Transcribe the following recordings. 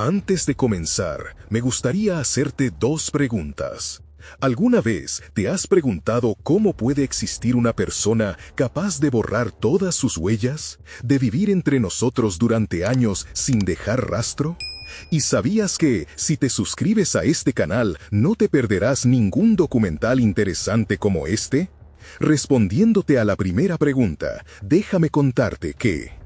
Antes de comenzar, me gustaría hacerte dos preguntas. ¿Alguna vez te has preguntado cómo puede existir una persona capaz de borrar todas sus huellas, de vivir entre nosotros durante años sin dejar rastro? ¿Y sabías que, si te suscribes a este canal, no te perderás ningún documental interesante como este? Respondiéndote a la primera pregunta, déjame contarte que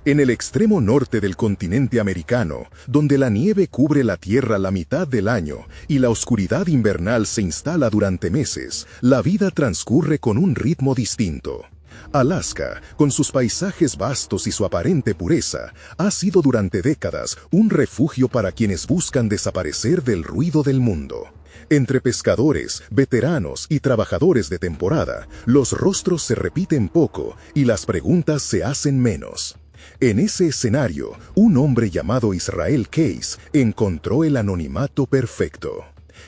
en el extremo norte del continente americano, donde la nieve cubre la tierra la mitad del año y la oscuridad invernal se instala durante meses, la vida transcurre con un ritmo distinto. Alaska, con sus paisajes vastos y su aparente pureza, ha sido durante décadas un refugio para quienes buscan desaparecer del ruido del mundo. Entre pescadores, veteranos y trabajadores de temporada, los rostros se repiten poco y las preguntas se hacen menos. En ese escenario, un hombre llamado Israel Keyes encontró el anonimato perfecto.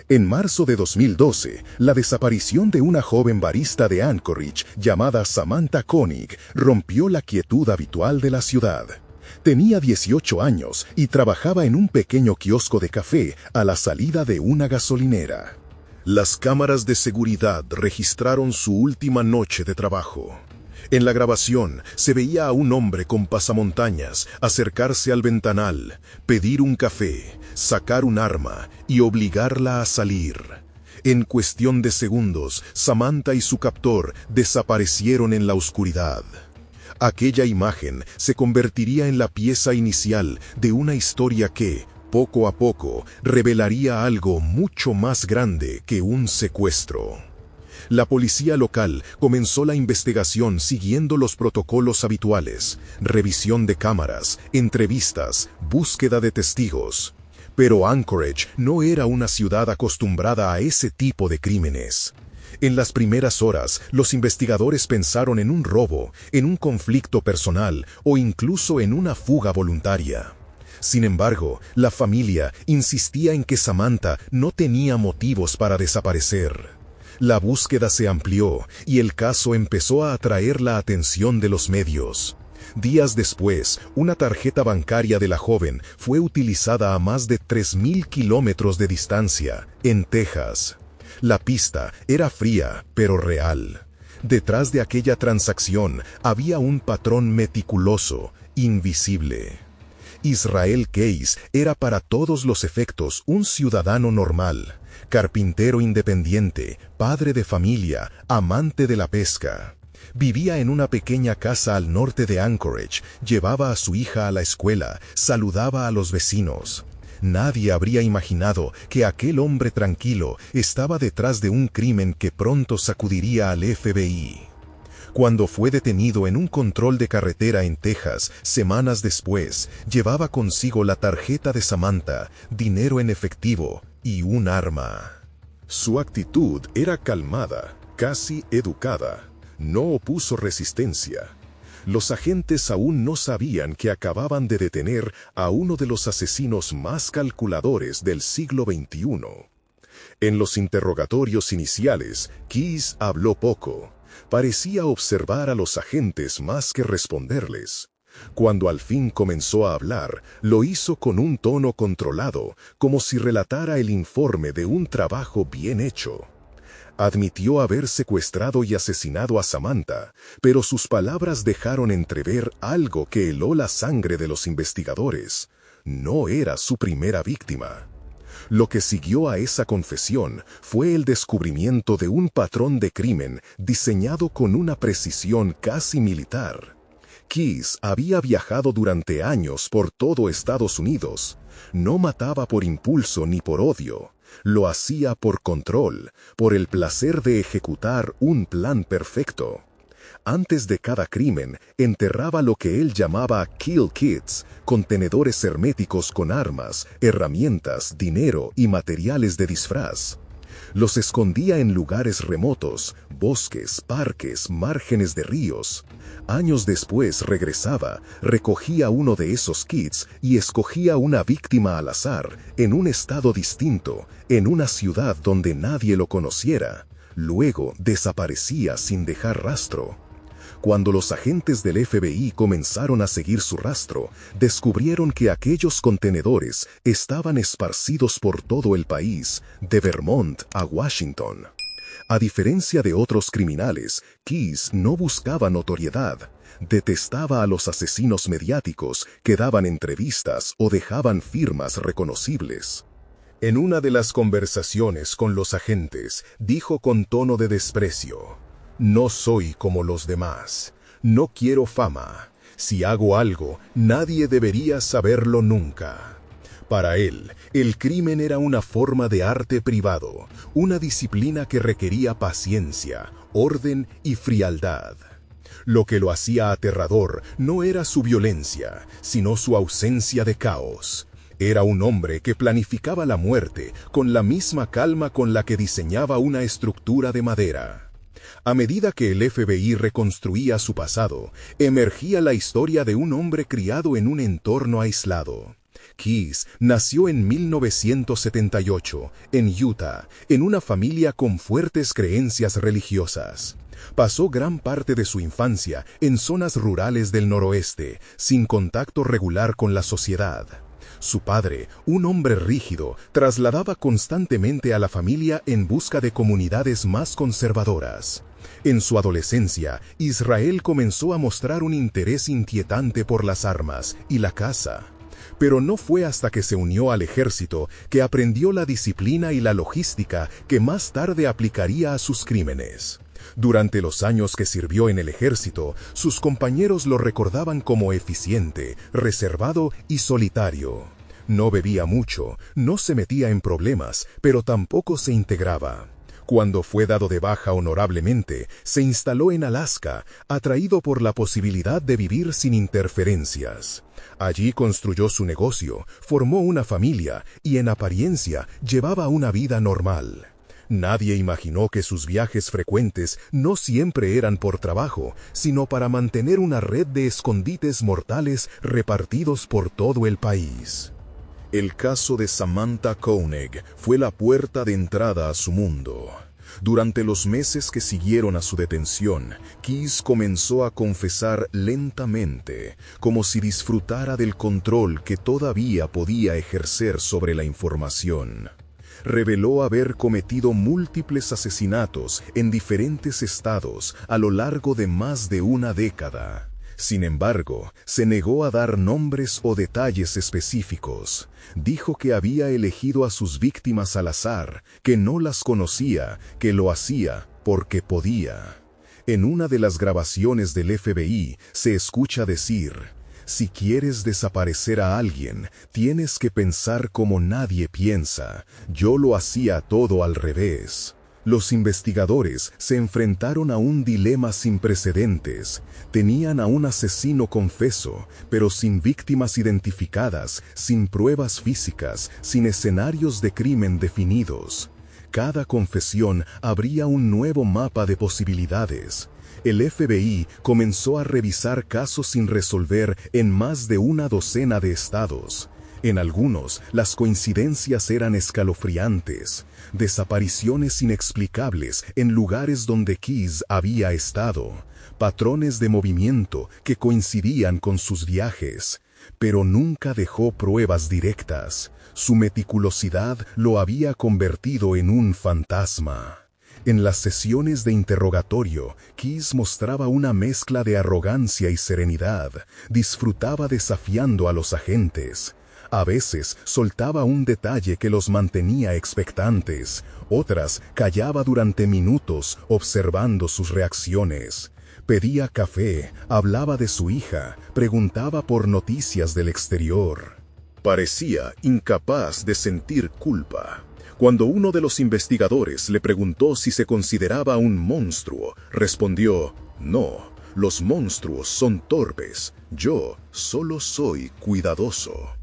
En marzo de 2012, la desaparición de una joven barista de Anchorage llamada Samantha Koenig rompió la quietud habitual de la ciudad. Tenía 18 años y trabajaba en un pequeño kiosco de café a la salida de una gasolinera. Las cámaras de seguridad registraron su última noche de trabajo. En la grabación se veía a un hombre con pasamontañas acercarse al ventanal, pedir un café, sacar un arma y obligarla a salir. En cuestión de segundos, Samantha y su captor desaparecieron en la oscuridad. Aquella imagen se convertiría en la pieza inicial de una historia que, poco a poco, revelaría algo mucho más grande que un secuestro. La policía local comenzó la investigación siguiendo los protocolos habituales: revisión de cámaras, entrevistas, búsqueda de testigos. Pero Anchorage no era una ciudad acostumbrada a ese tipo de crímenes. En las primeras horas, los investigadores pensaron en un robo, en un conflicto personal o incluso en una fuga voluntaria. Sin embargo, la familia insistía en que Samantha no tenía motivos para desaparecer. La búsqueda se amplió y el caso empezó a atraer la atención de los medios. Días después, una tarjeta bancaria de la joven fue utilizada a más de 3.000 kilómetros de distancia, en Texas. La pista era fría, pero real. Detrás de aquella transacción había un patrón meticuloso, invisible. Israel Keyes era para todos los efectos un ciudadano normal, carpintero independiente, padre de familia, amante de la pesca. Vivía en una pequeña casa al norte de Anchorage, llevaba a su hija a la escuela, saludaba a los vecinos. Nadie habría imaginado que aquel hombre tranquilo estaba detrás de un crimen que pronto sacudiría al FBI. Cuando fue detenido en un control de carretera en Texas, semanas después, llevaba consigo la tarjeta de Samantha, dinero en efectivo y un arma. Su actitud era calmada, casi educada. No opuso resistencia. Los agentes aún no sabían que acababan de detener a uno de los asesinos más calculadores del siglo XXI. En los interrogatorios iniciales, Keyes habló poco. Parecía observar a los agentes más que responderles. Cuando al fin comenzó a hablar, lo hizo con un tono controlado, como si relatara el informe de un trabajo bien hecho. Admitió haber secuestrado y asesinado a Samantha, pero sus palabras dejaron entrever algo que heló la sangre de los investigadores. No era su primera víctima. Lo que siguió a esa confesión fue el descubrimiento de un patrón de crimen diseñado con una precisión casi militar. Keyes había viajado durante años por todo Estados Unidos. No mataba por impulso ni por odio. Lo hacía por control, por el placer de ejecutar un plan perfecto. Antes de cada crimen, enterraba lo que él llamaba kill kits, contenedores herméticos con armas, herramientas, dinero y materiales de disfraz. Los escondía en lugares remotos, bosques, parques, márgenes de ríos. Años después regresaba, recogía uno de esos kits y escogía una víctima al azar, en un estado distinto, en una ciudad donde nadie lo conociera. Luego desaparecía sin dejar rastro. Cuando los agentes del FBI comenzaron a seguir su rastro, descubrieron que aquellos contenedores estaban esparcidos por todo el país, de Vermont a Washington. A diferencia de otros criminales, Keyes no buscaba notoriedad. Detestaba a los asesinos mediáticos que daban entrevistas o dejaban firmas reconocibles. En una de las conversaciones con los agentes, dijo con tono de desprecio: «No soy como los demás. No quiero fama. Si hago algo, nadie debería saberlo nunca». Para él, el crimen era una forma de arte privado, una disciplina que requería paciencia, orden y frialdad. Lo que lo hacía aterrador no era su violencia, sino su ausencia de caos. Era un hombre que planificaba la muerte con la misma calma con la que diseñaba una estructura de madera. A medida que el FBI reconstruía su pasado, emergía la historia de un hombre criado en un entorno aislado. Keyes nació en 1978, en Utah, en una familia con fuertes creencias religiosas. Pasó gran parte de su infancia en zonas rurales del noroeste, sin contacto regular con la sociedad. Su padre, un hombre rígido, trasladaba constantemente a la familia en busca de comunidades más conservadoras. En su adolescencia, Israel comenzó a mostrar un interés inquietante por las armas y la caza. Pero no fue hasta que se unió al ejército que aprendió la disciplina y la logística que más tarde aplicaría a sus crímenes. Durante los años que sirvió en el ejército, sus compañeros lo recordaban como eficiente, reservado y solitario. No bebía mucho, no se metía en problemas, pero tampoco se integraba. Cuando fue dado de baja honorablemente, se instaló en Alaska, atraído por la posibilidad de vivir sin interferencias. Allí construyó su negocio, formó una familia y en apariencia llevaba una vida normal. Nadie imaginó que sus viajes frecuentes no siempre eran por trabajo, sino para mantener una red de escondites mortales repartidos por todo el país. El caso de Samantha Koenig fue la puerta de entrada a su mundo. Durante los meses que siguieron a su detención, Keyes comenzó a confesar lentamente, como si disfrutara del control que todavía podía ejercer sobre la información. Reveló haber cometido múltiples asesinatos en diferentes estados a lo largo de más de una década. Sin embargo, se negó a dar nombres o detalles específicos. Dijo que había elegido a sus víctimas al azar, que no las conocía, que lo hacía porque podía. En una de las grabaciones del FBI se escucha decir: «Si quieres desaparecer a alguien, tienes que pensar como nadie piensa. Yo lo hacía todo al revés». Los investigadores se enfrentaron a un dilema sin precedentes. Tenían a un asesino confeso, pero sin víctimas identificadas, sin pruebas físicas, sin escenarios de crimen definidos. Cada confesión abría un nuevo mapa de posibilidades. El FBI comenzó a revisar casos sin resolver en más de una docena de estados. En algunos, las coincidencias eran escalofriantes. Desapariciones inexplicables en lugares donde Keyes había estado. Patrones de movimiento que coincidían con sus viajes. Pero nunca dejó pruebas directas. Su meticulosidad lo había convertido en un fantasma. En las sesiones de interrogatorio, Keyes mostraba una mezcla de arrogancia y serenidad. Disfrutaba desafiando a los agentes. A veces soltaba un detalle que los mantenía expectantes, otras callaba durante minutos observando sus reacciones. Pedía café, hablaba de su hija, preguntaba por noticias del exterior. Parecía incapaz de sentir culpa. Cuando uno de los investigadores le preguntó si se consideraba un monstruo, respondió: «No, los monstruos son torpes, yo solo soy cuidadoso».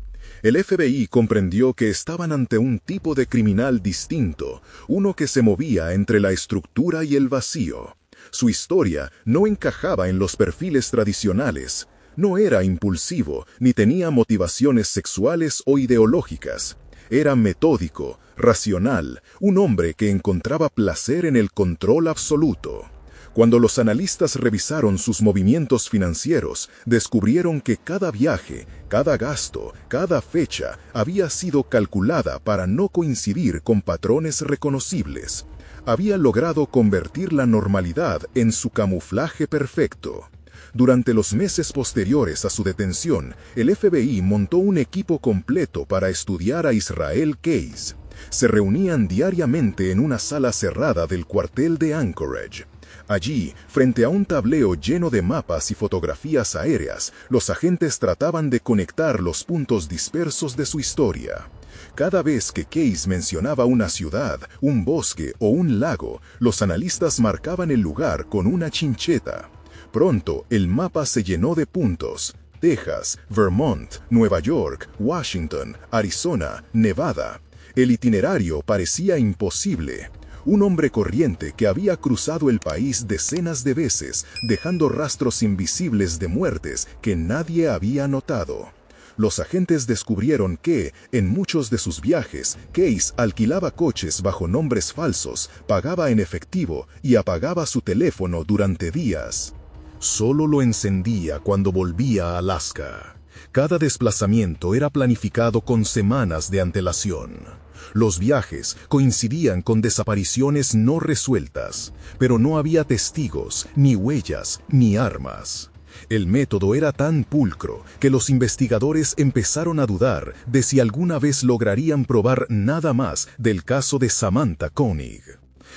El FBI comprendió que estaban ante un tipo de criminal distinto, uno que se movía entre la estructura y el vacío. Su historia no encajaba en los perfiles tradicionales. No era impulsivo, ni tenía motivaciones sexuales o ideológicas. Era metódico, racional, un hombre que encontraba placer en el control absoluto. Cuando los analistas revisaron sus movimientos financieros, descubrieron que cada viaje, cada gasto, cada fecha había sido calculada para no coincidir con patrones reconocibles. Había logrado convertir la normalidad en su camuflaje perfecto. Durante los meses posteriores a su detención, el FBI montó un equipo completo para estudiar a Israel Keyes. Se reunían diariamente en una sala cerrada del cuartel de Anchorage. Allí, frente a un tablero lleno de mapas y fotografías aéreas, los agentes trataban de conectar los puntos dispersos de su historia. Cada vez que Keyes mencionaba una ciudad, un bosque o un lago, los analistas marcaban el lugar con una chincheta. Pronto, el mapa se llenó de puntos: Texas, Vermont, Nueva York, Washington, Arizona, Nevada. El itinerario parecía imposible. Un hombre corriente que había cruzado el país decenas de veces, dejando rastros invisibles de muertes que nadie había notado. Los agentes descubrieron que, en muchos de sus viajes, Keyes alquilaba coches bajo nombres falsos, pagaba en efectivo y apagaba su teléfono durante días. Solo lo encendía cuando volvía a Alaska. Cada desplazamiento era planificado con semanas de antelación. Los viajes coincidían con desapariciones no resueltas, pero no había testigos, ni huellas, ni armas. El método era tan pulcro que los investigadores empezaron a dudar de si alguna vez lograrían probar nada más del caso de Samantha Koenig.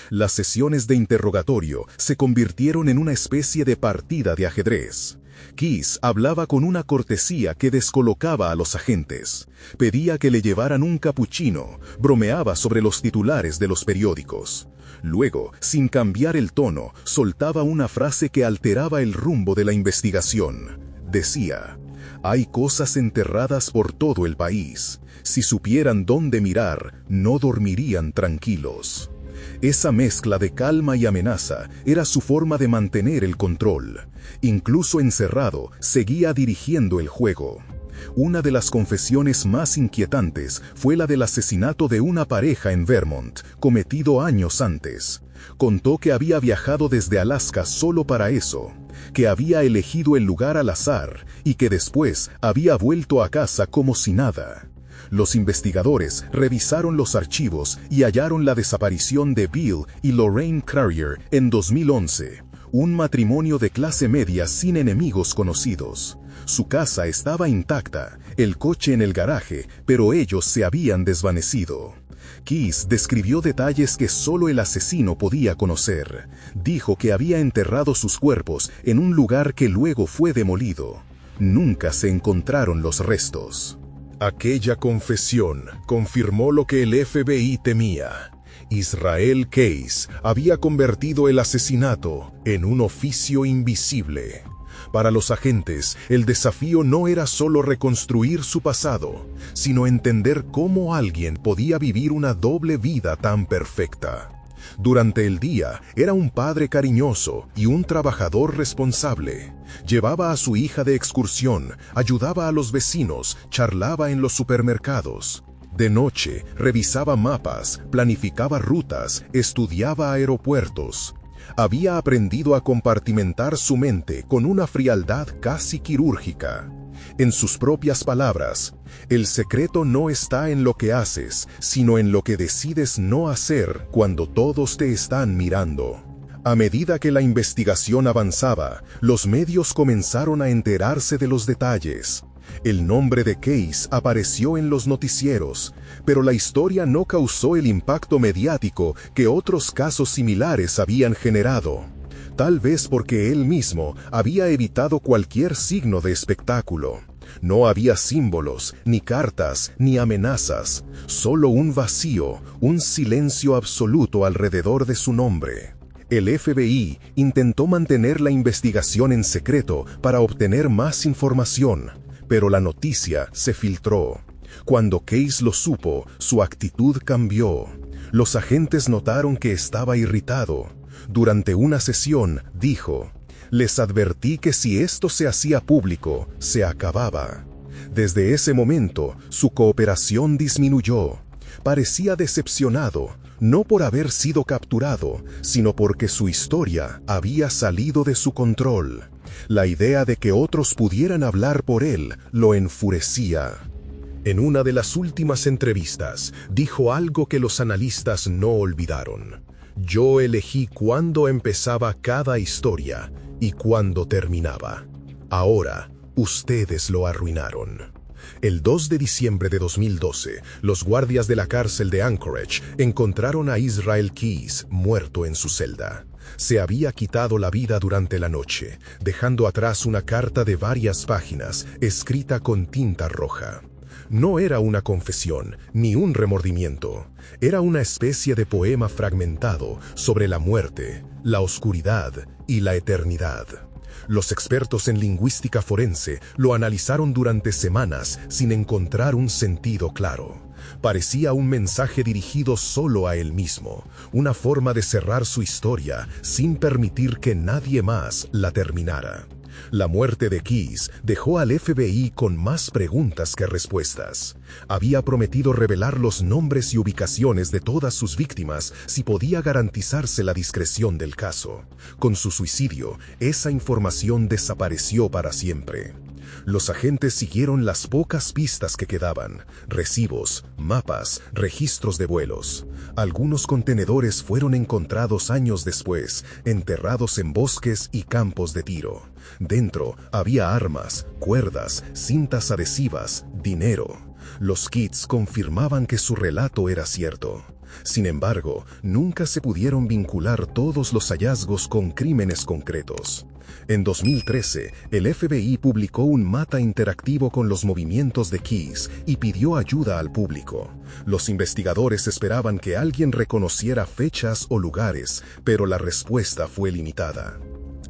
Las sesiones de interrogatorio se convirtieron en una especie de partida de ajedrez. Keyes hablaba con una cortesía que descolocaba a los agentes. Pedía que le llevaran un capuchino, bromeaba sobre los titulares de los periódicos. Luego, sin cambiar el tono, soltaba una frase que alteraba el rumbo de la investigación. Decía: «Hay cosas enterradas por todo el país. Si supieran dónde mirar, no dormirían tranquilos». Esa mezcla de calma y amenaza era su forma de mantener el control. Incluso encerrado, seguía dirigiendo el juego. Una de las confesiones más inquietantes fue la del asesinato de una pareja en Vermont, cometido años antes. Contó que había viajado desde Alaska solo para eso, que había elegido el lugar al azar y que después había vuelto a casa como si nada. Los investigadores revisaron los archivos y hallaron la desaparición de Bill y Lorraine Carrier en 2011, un matrimonio de clase media sin enemigos conocidos. Su casa estaba intacta, el coche en el garaje, pero ellos se habían desvanecido. Keyes describió detalles que solo el asesino podía conocer. Dijo que había enterrado sus cuerpos en un lugar que luego fue demolido. Nunca se encontraron los restos. Aquella confesión confirmó lo que el FBI temía. Israel Keyes había convertido el asesinato en un oficio invisible. Para los agentes, el desafío no era solo reconstruir su pasado, sino entender cómo alguien podía vivir una doble vida tan perfecta. Durante el día, era un padre cariñoso y un trabajador responsable. Llevaba a su hija de excursión, ayudaba a los vecinos, charlaba en los supermercados. De noche, revisaba mapas, planificaba rutas, estudiaba aeropuertos. Había aprendido a compartimentar su mente con una frialdad casi quirúrgica. En sus propias palabras, el secreto no está en lo que haces, sino en lo que decides no hacer cuando todos te están mirando. A medida que la investigación avanzaba, los medios comenzaron a enterarse de los detalles. El nombre de Keyes apareció en los noticieros, pero la historia no causó el impacto mediático que otros casos similares habían generado. Tal vez porque él mismo había evitado cualquier signo de espectáculo. No había símbolos, ni cartas, ni amenazas, solo un vacío, un silencio absoluto alrededor de su nombre. El FBI intentó mantener la investigación en secreto para obtener más información, pero la noticia se filtró. Cuando Keyes lo supo, su actitud cambió. Los agentes notaron que estaba irritado. Durante una sesión, dijo: «Les advertí que si esto se hacía público, se acababa». Desde ese momento, su cooperación disminuyó. Parecía decepcionado, no por haber sido capturado, sino porque su historia había salido de su control. La idea de que otros pudieran hablar por él lo enfurecía. En una de las últimas entrevistas, dijo algo que los analistas no olvidaron. Yo elegí cuándo empezaba cada historia y cuándo terminaba. Ahora, ustedes lo arruinaron. El 2 de diciembre de 2012, los guardias de la cárcel de Anchorage encontraron a Israel Keyes muerto en su celda. Se había quitado la vida durante la noche, dejando atrás una carta de varias páginas escrita con tinta roja. No era una confesión, ni un remordimiento. Era una especie de poema fragmentado sobre la muerte, la oscuridad y la eternidad. Los expertos en lingüística forense lo analizaron durante semanas sin encontrar un sentido claro. Parecía un mensaje dirigido solo a él mismo, una forma de cerrar su historia sin permitir que nadie más la terminara. La muerte de Keyes dejó al FBI con más preguntas que respuestas. Había prometido revelar los nombres y ubicaciones de todas sus víctimas si podía garantizarse la discreción del caso. Con su suicidio, esa información desapareció para siempre. Los agentes siguieron las pocas pistas que quedaban: recibos, mapas, registros de vuelos. Algunos contenedores fueron encontrados años después, enterrados en bosques y campos de tiro. Dentro había armas, cuerdas, cintas adhesivas, dinero. Los kits confirmaban que su relato era cierto. Sin embargo, nunca se pudieron vincular todos los hallazgos con crímenes concretos. En 2013, el FBI publicó un mapa interactivo con los movimientos de Keyes y pidió ayuda al público. Los investigadores esperaban que alguien reconociera fechas o lugares, pero la respuesta fue limitada.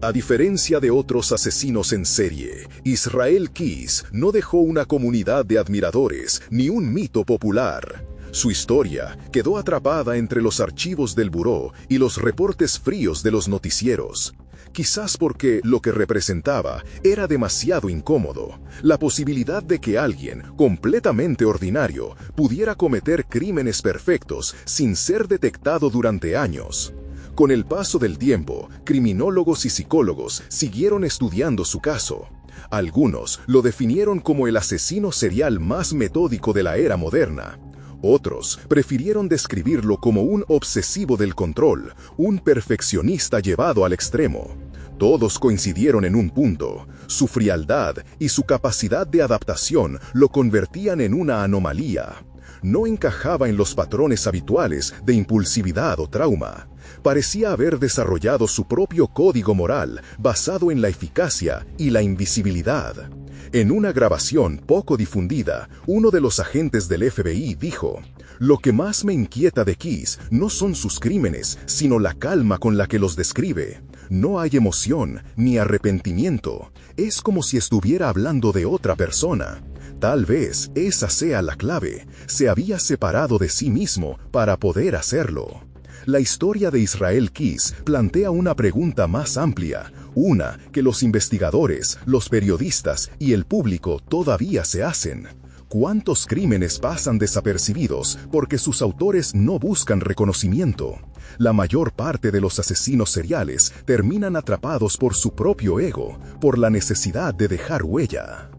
A diferencia de otros asesinos en serie, Israel Keyes no dejó una comunidad de admiradores ni un mito popular. Su historia quedó atrapada entre los archivos del buró y los reportes fríos de los noticieros. Quizás porque lo que representaba era demasiado incómodo, la posibilidad de que alguien completamente ordinario pudiera cometer crímenes perfectos sin ser detectado durante años. Con el paso del tiempo, criminólogos y psicólogos siguieron estudiando su caso. Algunos lo definieron como el asesino serial más metódico de la era moderna. Otros prefirieron describirlo como un obsesivo del control, un perfeccionista llevado al extremo. Todos coincidieron en un punto: su frialdad y su capacidad de adaptación lo convertían en una anomalía. No encajaba en los patrones habituales de impulsividad o trauma. Parecía haber desarrollado su propio código moral basado en la eficacia y la invisibilidad. En una grabación poco difundida, uno de los agentes del FBI dijo: "Lo que más me inquieta de Keyes no son sus crímenes, sino la calma con la que los describe. No hay emoción ni arrepentimiento. Es como si estuviera hablando de otra persona. Tal vez esa sea la clave. Se había separado de sí mismo para poder hacerlo". La historia de Israel Keyes plantea una pregunta más amplia, una que los investigadores, los periodistas y el público todavía se hacen. ¿Cuántos crímenes pasan desapercibidos porque sus autores no buscan reconocimiento? La mayor parte de los asesinos seriales terminan atrapados por su propio ego, por la necesidad de dejar huella.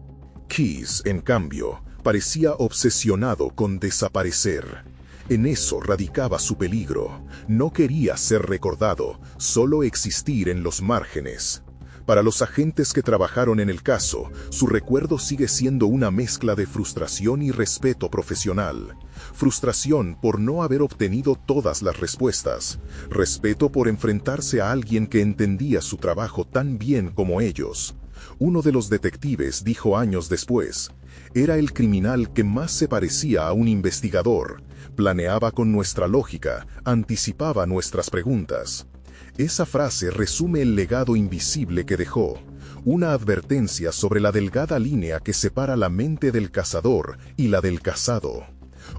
Keyes, en cambio, parecía obsesionado con desaparecer. En eso radicaba su peligro. No quería ser recordado, solo existir en los márgenes. Para los agentes que trabajaron en el caso, su recuerdo sigue siendo una mezcla de frustración y respeto profesional. Frustración por no haber obtenido todas las respuestas. Respeto por enfrentarse a alguien que entendía su trabajo tan bien como ellos. Uno de los detectives dijo años después: "Era el criminal que más se parecía a un investigador. Planeaba con nuestra lógica, anticipaba nuestras preguntas". Esa frase resume el legado invisible que dejó, una advertencia sobre la delgada línea que separa la mente del cazador y la del cazado.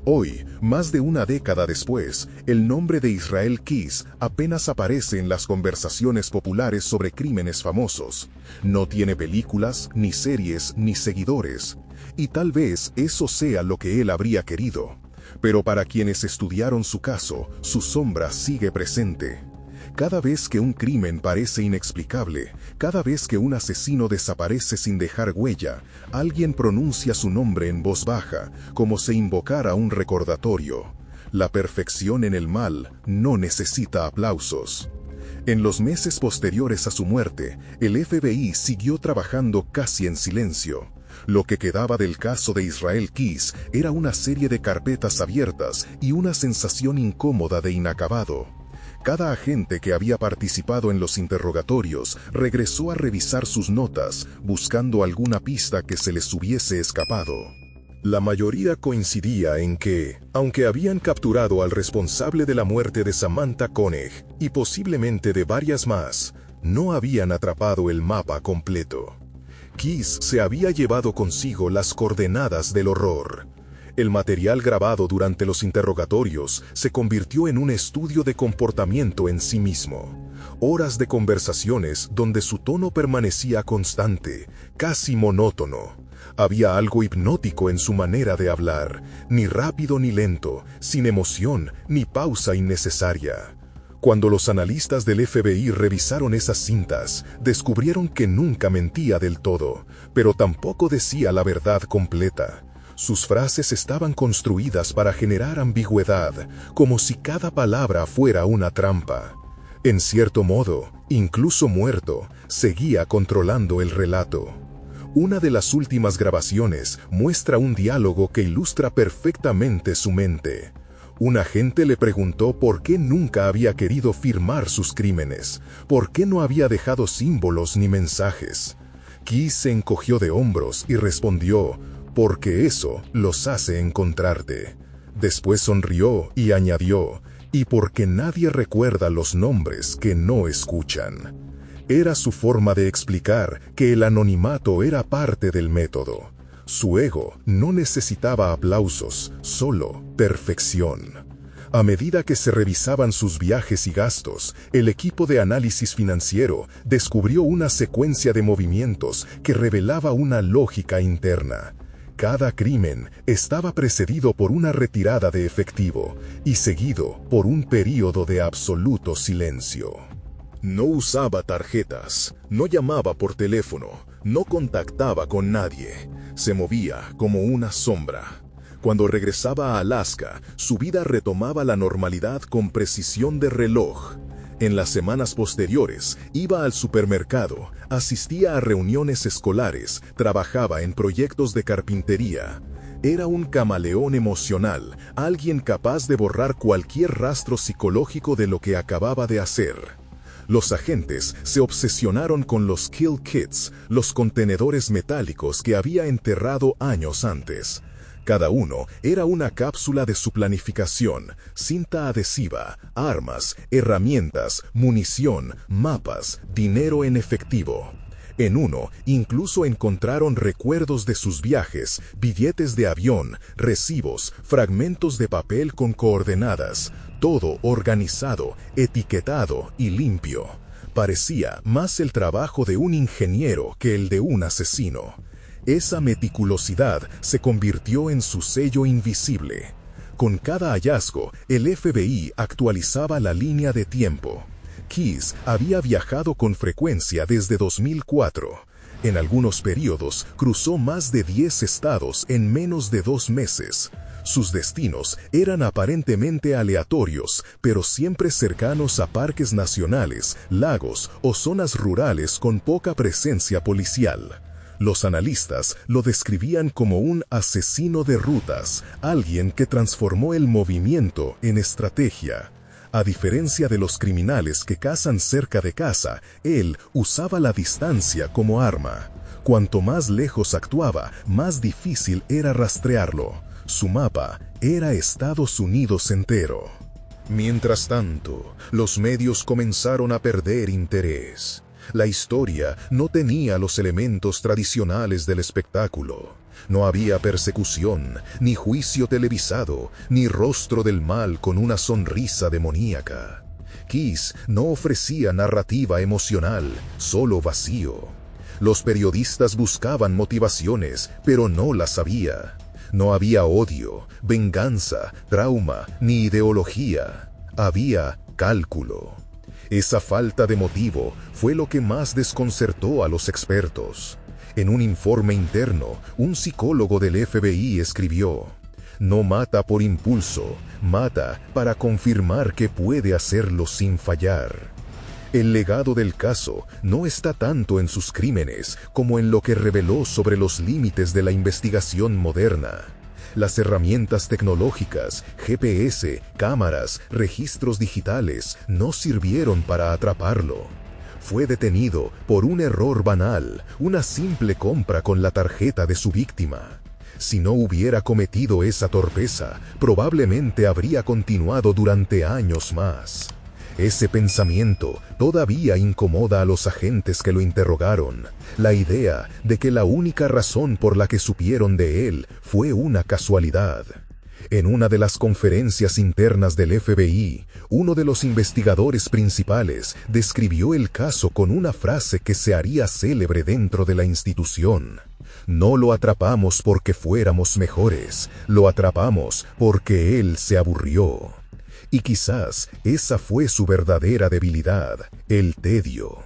Hoy, más de una década después, el nombre de Israel Keyes apenas aparece en las conversaciones populares sobre crímenes famosos. No tiene películas, ni series, ni seguidores. Y tal vez eso sea lo que él habría querido. Pero para quienes estudiaron su caso, su sombra sigue presente. Cada vez que un crimen parece inexplicable, cada vez que un asesino desaparece sin dejar huella, alguien pronuncia su nombre en voz baja, como si invocara un recordatorio. La perfección en el mal no necesita aplausos. En los meses posteriores a su muerte, el FBI siguió trabajando casi en silencio. Lo que quedaba del caso de Israel Keyes era una serie de carpetas abiertas y una sensación incómoda de inacabado. Cada agente que había participado en los interrogatorios regresó a revisar sus notas, buscando alguna pista que se les hubiese escapado. La mayoría coincidía en que, aunque habían capturado al responsable de la muerte de Samantha Koenig y posiblemente de varias más, no habían atrapado el mapa completo. Keyes se había llevado consigo las coordenadas del horror. El material grabado durante los interrogatorios se convirtió en un estudio de comportamiento en sí mismo. Horas de conversaciones donde su tono permanecía constante, casi monótono. Había algo hipnótico en su manera de hablar, ni rápido ni lento, sin emoción ni pausa innecesaria. Cuando los analistas del FBI revisaron esas cintas, descubrieron que nunca mentía del todo, pero tampoco decía la verdad completa. Sus frases estaban construidas para generar ambigüedad, como si cada palabra fuera una trampa. En cierto modo, incluso muerto, seguía controlando el relato. Una de las últimas grabaciones muestra un diálogo que ilustra perfectamente su mente. Un agente le preguntó por qué nunca había querido firmar sus crímenes, por qué no había dejado símbolos ni mensajes. Keyes se encogió de hombros y respondió: porque eso los hace encontrarte. Después sonrió y añadió: y porque nadie recuerda los nombres que no escuchan. Era su forma de explicar que el anonimato era parte del método. Su ego no necesitaba aplausos, solo perfección. A medida que se revisaban sus viajes y gastos, el equipo de análisis financiero descubrió una secuencia de movimientos que revelaba una lógica interna. Cada crimen estaba precedido por una retirada de efectivo y seguido por un período de absoluto silencio. No usaba tarjetas, no llamaba por teléfono, no contactaba con nadie. Se movía como una sombra. Cuando regresaba a Alaska, su vida retomaba la normalidad con precisión de reloj. En las semanas posteriores, iba al supermercado, asistía a reuniones escolares, trabajaba en proyectos de carpintería. Era un camaleón emocional, alguien capaz de borrar cualquier rastro psicológico de lo que acababa de hacer. Los agentes se obsesionaron con los kill kits, los contenedores metálicos que había enterrado años antes. Cada uno era una cápsula de su planificación: cinta adhesiva, armas, herramientas, munición, mapas, dinero en efectivo. En uno, incluso encontraron recuerdos de sus viajes, billetes de avión, recibos, fragmentos de papel con coordenadas, todo organizado, etiquetado y limpio. Parecía más el trabajo de un ingeniero que el de un asesino. Esa meticulosidad se convirtió en su sello invisible. Con cada hallazgo, el FBI actualizaba la línea de tiempo. Keyes había viajado con frecuencia desde 2004. En algunos periodos, cruzó más de 10 estados en menos de 2 meses. Sus destinos eran aparentemente aleatorios, pero siempre cercanos a parques nacionales, lagos o zonas rurales con poca presencia policial. Los analistas lo describían como un asesino de rutas, alguien que transformó el movimiento en estrategia. A diferencia de los criminales que cazan cerca de casa, él usaba la distancia como arma. Cuanto más lejos actuaba, más difícil era rastrearlo. Su mapa era Estados Unidos entero. Mientras tanto, los medios comenzaron a perder interés. La historia no tenía los elementos tradicionales del espectáculo. No había persecución, ni juicio televisado, ni rostro del mal con una sonrisa demoníaca. Keyes no ofrecía narrativa emocional, solo vacío. Los periodistas buscaban motivaciones, pero no las había. No había odio, venganza, trauma, ni ideología. Había cálculo. Esa falta de motivo fue lo que más desconcertó a los expertos. En un informe interno, un psicólogo del FBI escribió: "No mata por impulso, mata para confirmar que puede hacerlo sin fallar". El legado del caso no está tanto en sus crímenes como en lo que reveló sobre los límites de la investigación moderna. Las herramientas tecnológicas, GPS, cámaras, registros digitales, no sirvieron para atraparlo. Fue detenido por un error banal, una simple compra con la tarjeta de su víctima. Si no hubiera cometido esa torpeza, probablemente habría continuado durante años más. Ese pensamiento todavía incomoda a los agentes que lo interrogaron. La idea de que la única razón por la que supieron de él fue una casualidad. En una de las conferencias internas del FBI, uno de los investigadores principales describió el caso con una frase que se haría célebre dentro de la institución: "No lo atrapamos porque fuéramos mejores, lo atrapamos porque él se aburrió". Y quizás esa fue su verdadera debilidad, el tedio.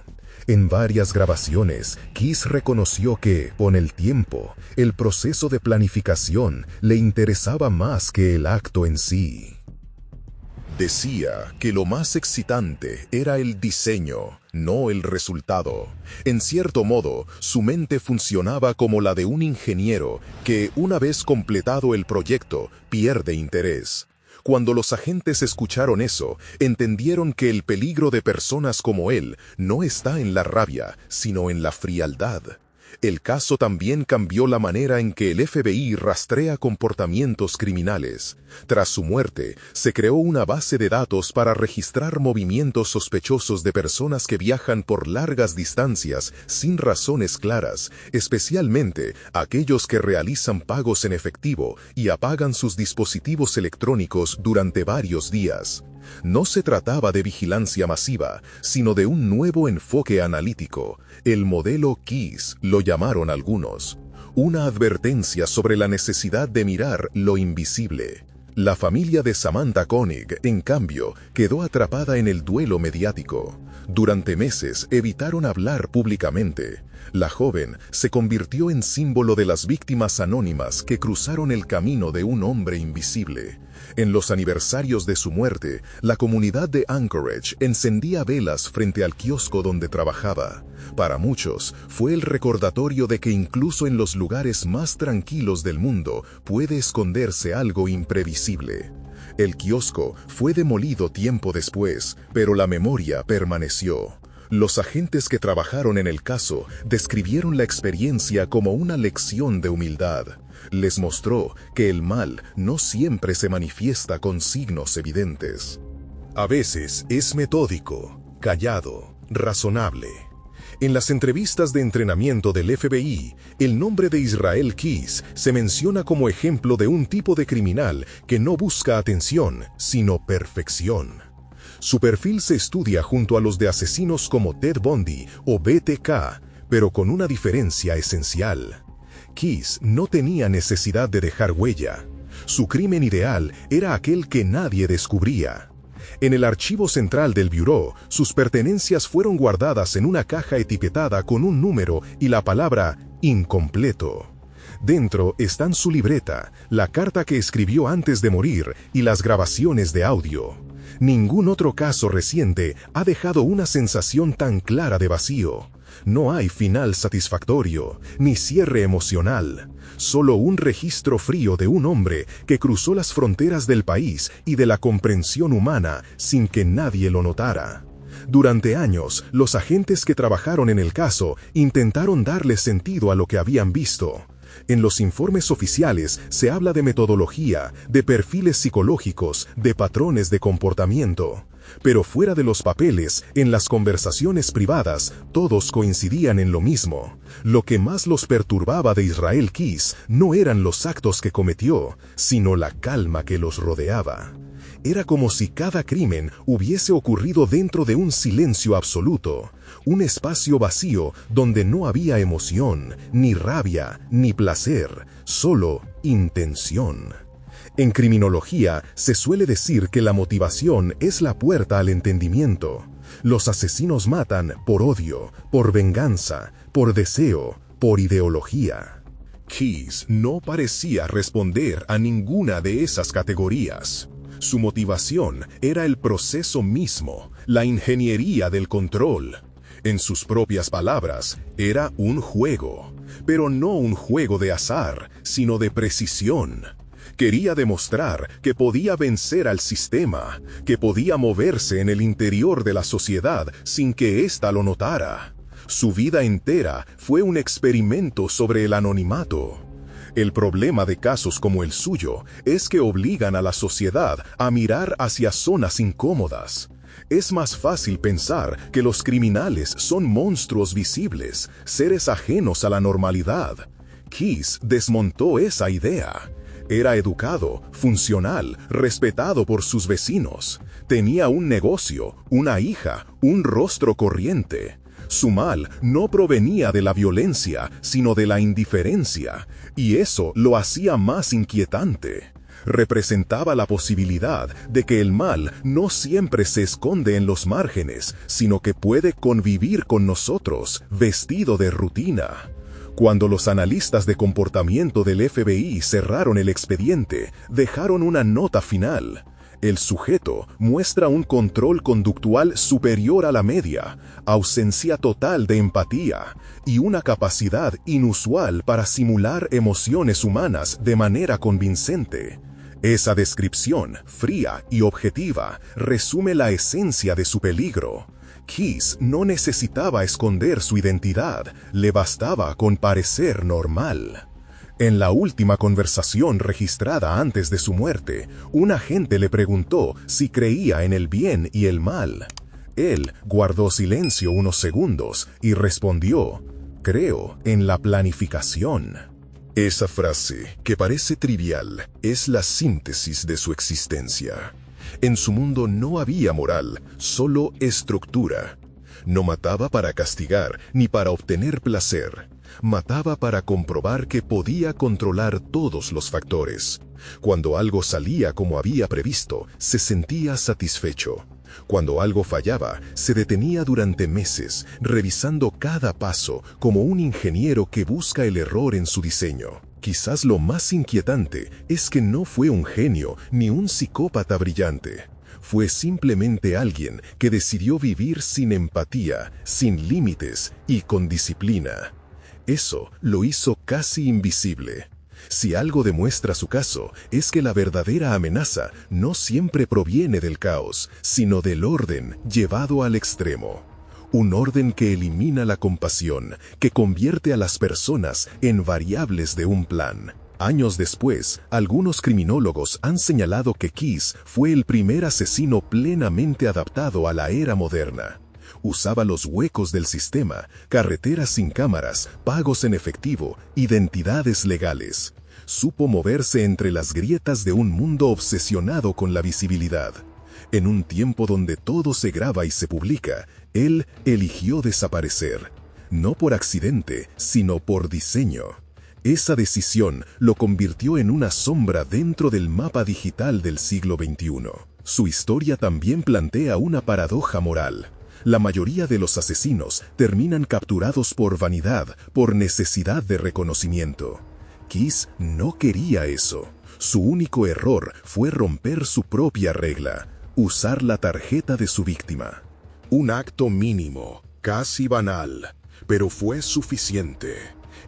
En varias grabaciones, Keys reconoció que, con el tiempo, el proceso de planificación le interesaba más que el acto en sí. Decía que lo más excitante era el diseño, no el resultado. En cierto modo, su mente funcionaba como la de un ingeniero que, una vez completado el proyecto, pierde interés. Cuando los agentes escucharon eso, entendieron que el peligro de personas como él no está en la rabia, sino en la frialdad. El caso también cambió la manera en que el FBI rastrea comportamientos criminales. Tras su muerte, se creó una base de datos para registrar movimientos sospechosos de personas que viajan por largas distancias sin razones claras, especialmente aquellos que realizan pagos en efectivo y apagan sus dispositivos electrónicos durante varios días. No se trataba de vigilancia masiva, sino de un nuevo enfoque analítico. El modelo Keys, lo llamaron algunos. Una advertencia sobre la necesidad de mirar lo invisible. La familia de Samantha Koenig, en cambio, quedó atrapada en el duelo mediático. Durante meses evitaron hablar públicamente. La joven se convirtió en símbolo de las víctimas anónimas que cruzaron el camino de un hombre invisible. En los aniversarios de su muerte, la comunidad de Anchorage encendía velas frente al kiosco donde trabajaba. Para muchos, fue el recordatorio de que incluso en los lugares más tranquilos del mundo puede esconderse algo imprevisible. El kiosco fue demolido tiempo después, pero la memoria permaneció. Los agentes que trabajaron en el caso describieron la experiencia como una lección de humildad. Les mostró que el mal no siempre se manifiesta con signos evidentes. A veces es metódico, callado, razonable. En las entrevistas de entrenamiento del FBI, el nombre de Israel Keys se menciona como ejemplo de un tipo de criminal que no busca atención, sino perfección. Su perfil se estudia junto a los de asesinos como Ted Bundy o BTK, pero con una diferencia esencial. Keys no tenía necesidad de dejar huella. Su crimen ideal era aquel que nadie descubría. En el archivo central del Bureau, sus pertenencias fueron guardadas en una caja etiquetada con un número y la palabra incompleto. Dentro están su libreta, la carta que escribió antes de morir y las grabaciones de audio. Ningún otro caso reciente ha dejado una sensación tan clara de vacío. No hay final satisfactorio, ni cierre emocional. Solo un registro frío de un hombre que cruzó las fronteras del país y de la comprensión humana sin que nadie lo notara. Durante años, los agentes que trabajaron en el caso intentaron darle sentido a lo que habían visto. En los informes oficiales se habla de metodología, de perfiles psicológicos, de patrones de comportamiento. Pero fuera de los papeles, en las conversaciones privadas, todos coincidían en lo mismo. Lo que más los perturbaba de Israel Keys no eran los actos que cometió, sino la calma que los rodeaba. Era como si cada crimen hubiese ocurrido dentro de un silencio absoluto, un espacio vacío donde no había emoción, ni rabia, ni placer, solo intención. En criminología se suele decir que la motivación es la puerta al entendimiento. Los asesinos matan por odio, por venganza, por deseo, por ideología. Keyes no parecía responder a ninguna de esas categorías. Su motivación era el proceso mismo, la ingeniería del control. En sus propias palabras, era un juego, pero no un juego de azar, sino de precisión. Quería demostrar que podía vencer al sistema, que podía moverse en el interior de la sociedad sin que ésta lo notara. Su vida entera fue un experimento sobre el anonimato. El problema de casos como el suyo es que obligan a la sociedad a mirar hacia zonas incómodas. Es más fácil pensar que los criminales son monstruos visibles, seres ajenos a la normalidad. Keyes desmontó esa idea. Era educado, funcional, respetado por sus vecinos. Tenía un negocio, una hija, un rostro corriente. Su mal no provenía de la violencia, sino de la indiferencia, y eso lo hacía más inquietante. Representaba la posibilidad de que el mal no siempre se esconde en los márgenes, sino que puede convivir con nosotros, vestido de rutina. Cuando los analistas de comportamiento del FBI cerraron el expediente, dejaron una nota final. El sujeto muestra un control conductual superior a la media, ausencia total de empatía y una capacidad inusual para simular emociones humanas de manera convincente. Esa descripción, fría y objetiva, resume la esencia de su peligro. Keyes no necesitaba esconder su identidad, le bastaba con parecer normal. En la última conversación registrada antes de su muerte, un agente le preguntó si creía en el bien y el mal. Él guardó silencio unos segundos y respondió: "Creo en la planificación". Esa frase, que parece trivial, es la síntesis de su existencia. En su mundo no había moral, solo estructura. No mataba para castigar ni para obtener placer. Mataba para comprobar que podía controlar todos los factores. Cuando algo salía como había previsto, se sentía satisfecho. Cuando algo fallaba, se detenía durante meses, revisando cada paso como un ingeniero que busca el error en su diseño. Quizás lo más inquietante es que no fue un genio ni un psicópata brillante. Fue simplemente alguien que decidió vivir sin empatía, sin límites y con disciplina. Eso lo hizo casi invisible. Si algo demuestra su caso, es que la verdadera amenaza no siempre proviene del caos, sino del orden llevado al extremo. Un orden que elimina la compasión, que convierte a las personas en variables de un plan. Años después, algunos criminólogos han señalado que Keyes fue el primer asesino plenamente adaptado a la era moderna. Usaba los huecos del sistema, carreteras sin cámaras, pagos en efectivo, identidades legales. Supo moverse entre las grietas de un mundo obsesionado con la visibilidad. En un tiempo donde todo se graba y se publica, él eligió desaparecer. No por accidente, sino por diseño. Esa decisión lo convirtió en una sombra dentro del mapa digital del siglo XXI. Su historia también plantea una paradoja moral. La mayoría de los asesinos terminan capturados por vanidad, por necesidad de reconocimiento. Keyes no quería eso. Su único error fue romper su propia regla, usar la tarjeta de su víctima. Un acto mínimo, casi banal, pero fue suficiente.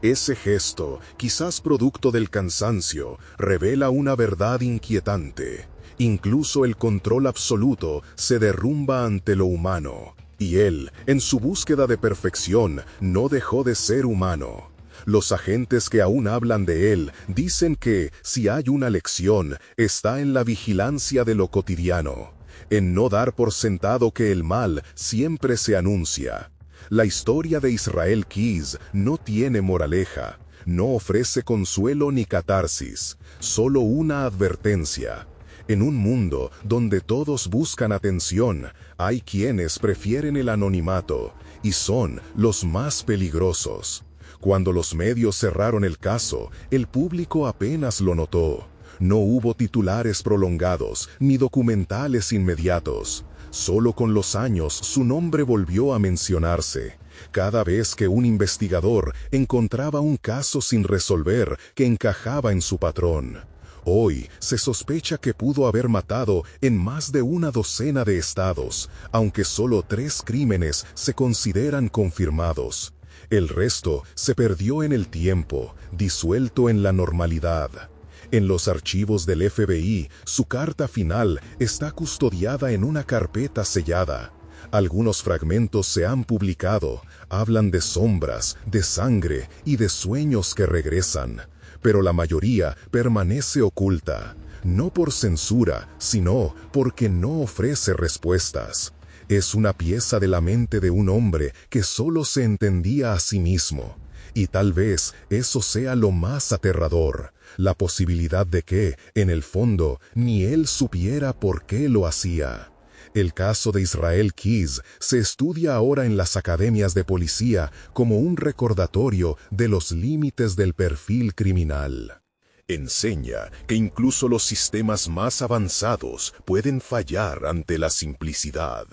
Ese gesto, quizás producto del cansancio, revela una verdad inquietante. Incluso el control absoluto se derrumba ante lo humano. Y él, en su búsqueda de perfección, no dejó de ser humano. Los agentes que aún hablan de él dicen que, si hay una lección, está en la vigilancia de lo cotidiano, en no dar por sentado que el mal siempre se anuncia. La historia de Israel Keyes no tiene moraleja, no ofrece consuelo ni catarsis, solo una advertencia. En un mundo donde todos buscan atención, hay quienes prefieren el anonimato, y son los más peligrosos. Cuando los medios cerraron el caso, el público apenas lo notó. No hubo titulares prolongados ni documentales inmediatos. Solo con los años su nombre volvió a mencionarse. Cada vez que un investigador encontraba un caso sin resolver que encajaba en su patrón. Hoy se sospecha que pudo haber matado en más de una docena de estados, aunque solo 3 crímenes se consideran confirmados. El resto se perdió en el tiempo, disuelto en la normalidad. En los archivos del FBI, su carta final está custodiada en una carpeta sellada. Algunos fragmentos se han publicado, hablan de sombras, de sangre y de sueños que regresan. Pero la mayoría permanece oculta, no por censura, sino porque no ofrece respuestas. Es una pieza de la mente de un hombre que solo se entendía a sí mismo. Y tal vez eso sea lo más aterrador, la posibilidad de que, en el fondo, ni él supiera por qué lo hacía. El caso de Israel Keyes se estudia ahora en las academias de policía como un recordatorio de los límites del perfil criminal. Enseña que incluso los sistemas más avanzados pueden fallar ante la simplicidad.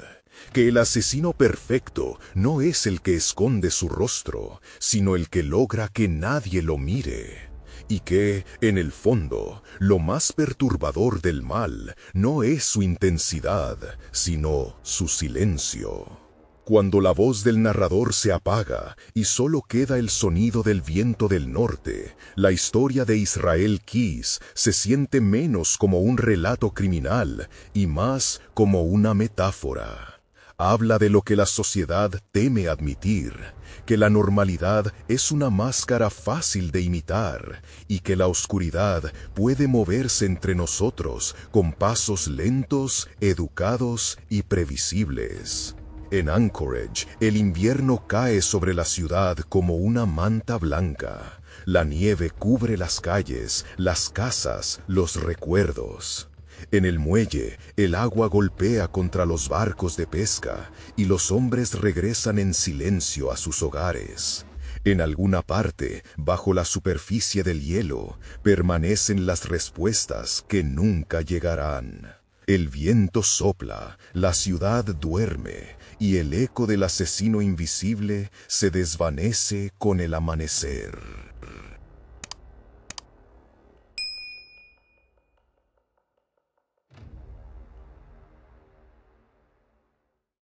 Que el asesino perfecto no es el que esconde su rostro, sino el que logra que nadie lo mire. Y que, en el fondo, lo más perturbador del mal no es su intensidad, sino su silencio. Cuando la voz del narrador se apaga y solo queda el sonido del viento del norte, la historia de Israel Keyes se siente menos como un relato criminal y más como una metáfora. Habla de lo que la sociedad teme admitir, que la normalidad es una máscara fácil de imitar y que la oscuridad puede moverse entre nosotros con pasos lentos, educados y previsibles. En Anchorage, el invierno cae sobre la ciudad como una manta blanca. La nieve cubre las calles, las casas, los recuerdos. En el muelle, el agua golpea contra los barcos de pesca y los hombres regresan en silencio a sus hogares. En alguna parte, bajo la superficie del hielo, permanecen las respuestas que nunca llegarán. El viento sopla, la ciudad duerme, y el eco del asesino invisible se desvanece con el amanecer.